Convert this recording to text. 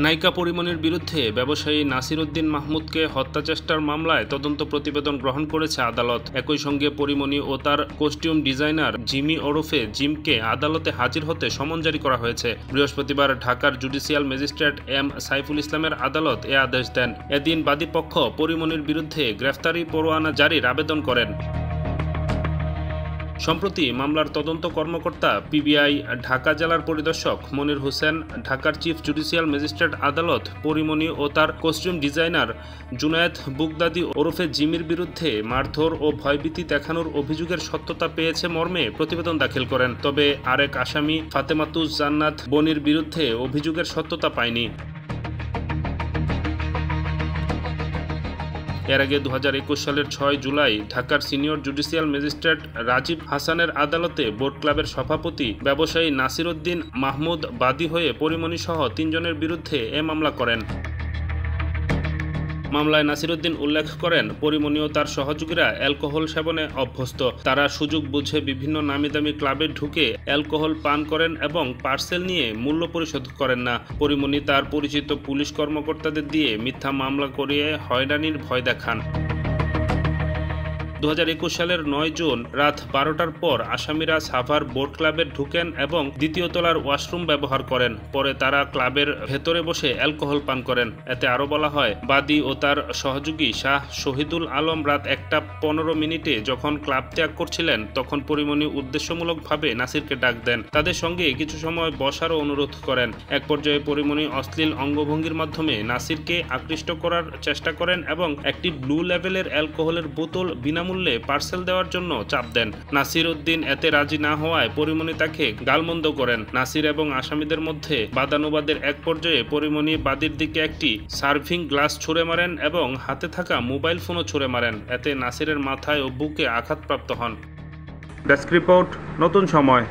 নায়িকা পরিমণির বিরুদ্ধে ব্যবসায়ী নাসির উদ্দিন মাহমুদকে হত্যাচেষ্টার মামলায় তদন্ত প্রতিবেদন গ্রহণ করেছে আদালত। একই সঙ্গে পরিমণি ও তার কস্টিউম ডিজাইনার জিমি ওরফে জিমকে আদালতে হাজির হতে সমন জারি করা হয়েছে। বৃহস্পতিবার ঢাকার জুডিশিয়াল ম্যাজিস্ট্রেট এম সাইফুল ইসলামের আদালত এ আদেশ দেন। এদিন বাদীপক্ষ পরিমণির বিরুদ্ধে গ্রেফতারি পরোয়ানা জারির আবেদন করেন। সম্প্রতি মামলার তদন্ত কর্মকর্তা পিবিআই ঢাকা জেলার পরিদর্শক মনির হোসেন ঢাকার চিফ জুডিশিয়াল ম্যাজিস্ট্রেট আদালত পরিমণি ও তার কস্টিউম ডিজাইনার জুনায়েদ বুগদাদি ওরফে জিমির বিরুদ্ধে মারধর ও ভয়ভীতি দেখানোর অভিযোগের সত্যতা পেয়েছে মর্মে প্রতিবেদন দাখিল করেন। তবে আরেক আসামি ফাতেমাতুজ জান্নাত বনির বিরুদ্ধে অভিযোগের সত্যতা পায়নি। এর আগে 2021 সালের 6 জুলাই ঢাকার সিনিয়র জুডিশিয়াল ম্যাজিস্ট্রেট রাজীব হাসানের আদালতে বোট ক্লাবের সভাপতি ব্যবসায়ী নাসির উদ্দিন মাহমুদ বাদী হয়ে পরিমণি সহ 3 জনের বিরুদ্ধে এ মামলা করেন। মামলায় নাসির উদ্দিন উল্লেখ করেন, পরিমণি ও তার সহযোগীরা অ্যালকোহল সেবনে অভ্যস্ত। তারা সুযোগ বুঝে বিভিন্ন নামিদামি ক্লাবে ঢুকে অ্যালকোহল পান করেন এবং পার্সেল নিয়ে মূল্য পরিশোধ করেন না। পরিমণি তার পরিচিত পুলিশ কর্মকর্তাদের দিয়ে মিথ্যা মামলা করিয়ে হয়রানির ভয় দেখান। 2021 সালের 9 জুন রাত 12টার পর আসামিরা সাভার বোট ক্লাবে ঢুকেন এবং দ্বিতীয় তলার ওয়াশরুম ব্যবহার করেন। পরে তারা ক্লাবের ভেতরে বসে অ্যালকোহল পান করেন। এতে আরও বলা হয়, বাদী ও তার সহযোগী শাহ শহীদুল আলম রাত 1:15 যখন ক্লাব ত্যাগ করছিলেন তখন পরিমণি উদ্দেশ্যমূলকভাবে নাসিরকে ডাক দেন। তাদের সঙ্গে কিছু সময় বসারও অনুরোধ করেন। এক পর্যায়ে পরিমণি অশ্লীল অঙ্গভঙ্গির মাধ্যমে নাসিরকে আকৃষ্ট করার চেষ্টা করেন এবং একটি ব্লু লেভেলের অ্যালকোহলের বোতল বিনামূল্যে পার্সেল দেওয়ার জন্য চাপ দেন। নাসির উদ্দিন এতে রাজি না হওয়ায় পরিমণি তাকে গালমন্দ করেন। নাসির এবং আসামিদের মধ্যে বাদানুবাদের এক পর্যায়ে পরিমণি বাদীর দিকে একটি সার্ভিং গ্লাস ছুঁড়ে মারেন এবং হাতে থাকা মোবাইল ফোনও ছুঁড়ে মারেন। এতে নাসিরের মাথায় ও বুকে আঘাতপ্রাপ্ত হন। ডেস্ক রিপোর্ট, নতুন সময়।